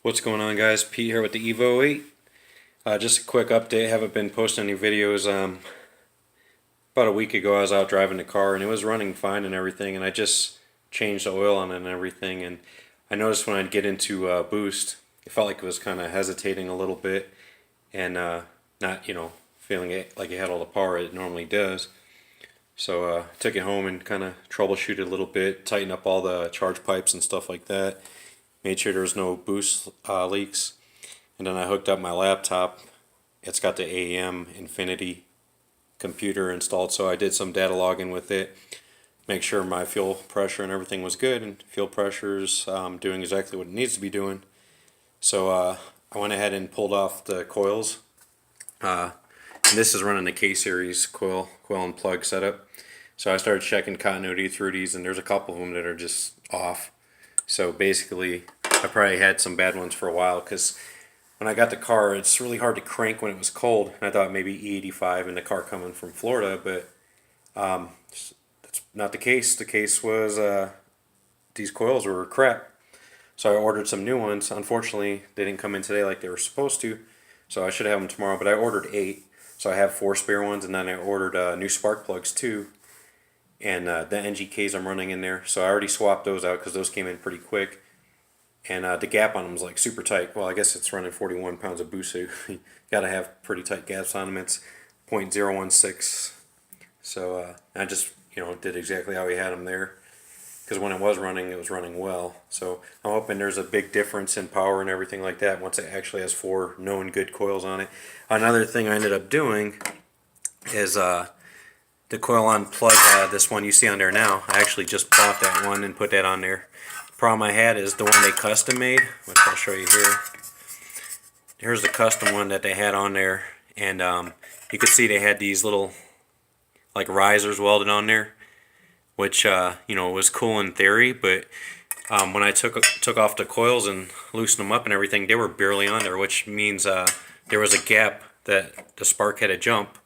What's going on, guys? Pete here with the Evo 8. Just a quick update. Haven't been posting any videos. About a week ago I was out driving the car and it was running fine and everything, and I just changed the oil on it and everything, and I noticed when I'd get into boost it felt like it was kind of hesitating a little bit and not feeling it like it had all the power it normally does. So I took it home and kind of troubleshooted a little bit, tightened up all the charge pipes and stuff like that, made sure there was no boost leaks, and then I hooked up my laptop. It's got the AEM Infinity computer installed, so I did some data logging with it, make sure my fuel pressure and everything was good, and fuel pressure's doing exactly what it needs to be doing. So I went ahead and pulled off the coils. And this is running the K-Series coil and plug setup. So I started checking continuity through these, and there's a couple of them that are just off. So basically, I probably had some bad ones for a while, because when I got the car, it's really hard to crank when it was cold. And I thought maybe E85 in the car coming from Florida, but that's not the case. The case was these coils were crap. So I ordered some new ones. Unfortunately, they didn't come in today like they were supposed to. So I should have them tomorrow, but I ordered 8. So I have 4 spare ones, and then I ordered new spark plugs too. And the NGKs I'm running in there. So I already swapped those out because those came in pretty quick. And the gap on them is like super tight. Well, I guess it's running 41 pounds of boost, so you gotta have pretty tight gaps on them. It's 0.016. So I just did exactly how we had them there, because when it was running well. So I'm hoping there's a big difference in power and everything like that once it actually has 4 known good coils on it. Another thing I ended up doing is the coil on plug, this one you see on there now. I actually just bought that one and put that on there. Problem I had is the one they custom made, which I'll show you here. Here's the custom one that they had on there, and you could see they had these little like risers welded on there, which was cool in theory, but when I took off the coils and loosened them up and everything, they were barely on there, which means there was a gap that the spark had to jump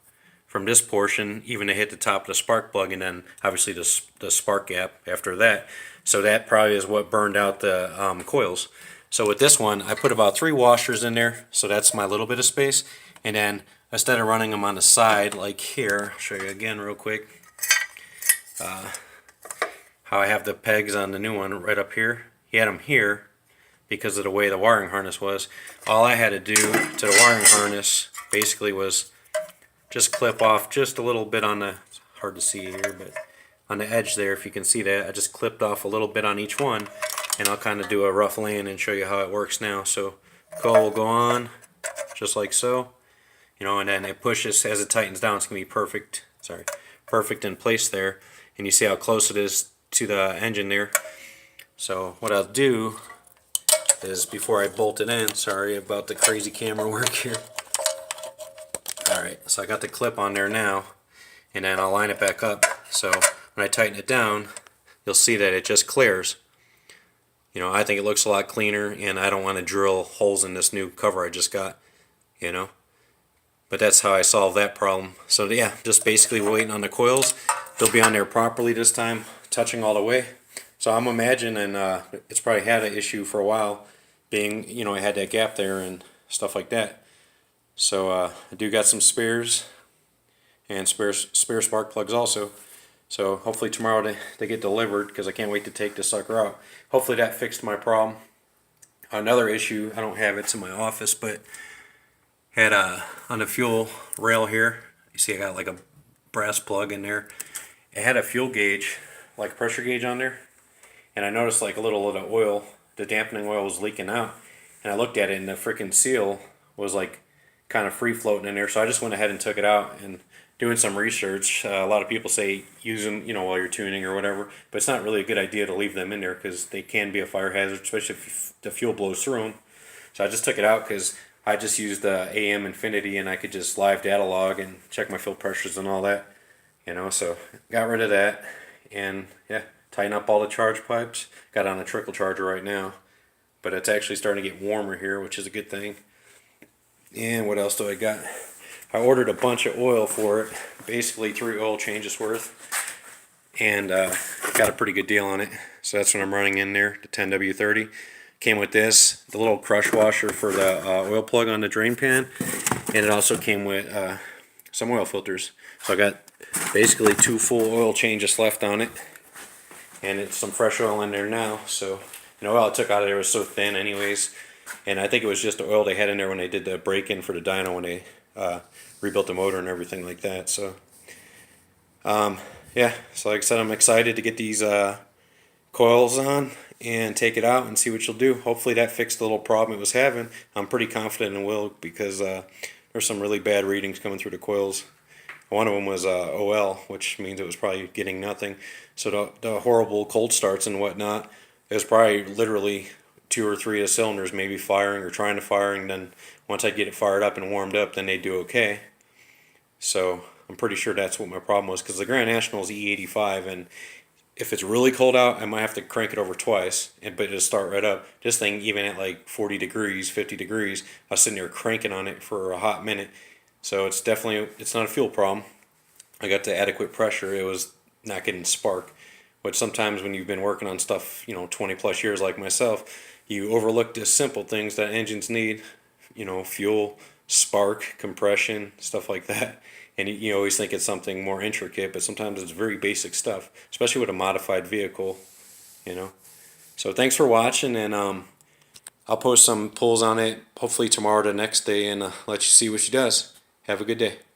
from this portion even to hit the top of the spark plug, and then obviously the spark gap after that. So that probably is what burned out the coils. So with this one, I put about 3 washers in there, so that's my little bit of space. And then instead of running them on the side like here, I'll show you again real quick how I have the pegs on the new one right up here. He had them here because of the way the wiring harness was. All I had to do to the wiring harness basically was just clip off just a little bit on the, it's hard to see here, but on the edge there, if you can see that, I just clipped off a little bit on each one, and I'll kind of do a rough land and show you how it works now. So coil will go on just like so, and then it pushes as it tightens down. It's gonna be perfect in place there, and you see how close it is to the engine there. So what I'll do is, before I bolt it in, sorry about the crazy camera work here. Alright, so I got the clip on there now, and then I'll line it back up. So when I tighten it down, you'll see that it just clears. I think it looks a lot cleaner, and I don't want to drill holes in this new cover I just got, But that's how I solved that problem. So yeah, just basically waiting on the coils. They'll be on there properly this time, touching all the way. So I'm imagining it's probably had an issue for a while, being, it had that gap there and stuff like that. So I do got some spares, and spare spark plugs also. So hopefully tomorrow they get delivered, because I can't wait to take this sucker out. Hopefully that fixed my problem. Another issue, I don't have it in my office, but had on the fuel rail here, you see I got like a brass plug in there. It had a fuel gauge, like a pressure gauge on there, and I noticed like a little of the oil, the dampening oil was leaking out, and I looked at it and the freaking seal was like kind of free floating in there. So I just went ahead and took it out, and doing some research, a lot of people say use them while you're tuning or whatever, but it's not really a good idea to leave them in there, because they can be a fire hazard, especially if the fuel blows through them. So I just took it out because I just used the AEM Infinity, and I could just live data log and check my fuel pressures and all that, so got rid of that, and yeah, tighten up all the charge pipes. Got on a trickle charger right now, but it's actually starting to get warmer here, which is a good thing. And what else do I got? I ordered a bunch of oil for it, basically 3 oil changes worth, and got a pretty good deal on it. So that's what I'm running in there, the 10W30. Came with this, the little crush washer for the oil plug on the drain pan, and it also came with some oil filters. So I got basically 2 full oil changes left on it, and it's some fresh oil in there now. So the oil I took out of there was so thin anyways, and I think it was just the oil they had in there when they did the break-in for the dyno when they rebuilt the motor and everything like that. So yeah, so like I said, I'm excited to get these coils on and take it out and see what you'll do. Hopefully that fixed the little problem it was having. I'm pretty confident it will, because there's some really bad readings coming through the coils. One of them was OL, which means it was probably getting nothing. So the horrible cold starts and whatnot, it was probably literally 2 or 3 of the cylinders maybe firing or trying to fire, and then once I get it fired up and warmed up, then they do okay. So I'm pretty sure that's what my problem was, because the Grand National is E85, and if it's really cold out, I might have to crank it over twice, but it'll start right up. This thing, even at like 40 degrees, 50 degrees, I was sitting there cranking on it for a hot minute. So it's definitely, it's not a fuel problem. I got to adequate pressure. It was not getting spark, which sometimes when you've been working on stuff, 20 plus years like myself, you overlook the simple things that engines need, fuel, spark, compression, stuff like that. And you always think it's something more intricate, but sometimes it's very basic stuff, especially with a modified vehicle. So thanks for watching, and I'll post some pulls on it hopefully tomorrow or the next day, and let you see what she does. Have a good day.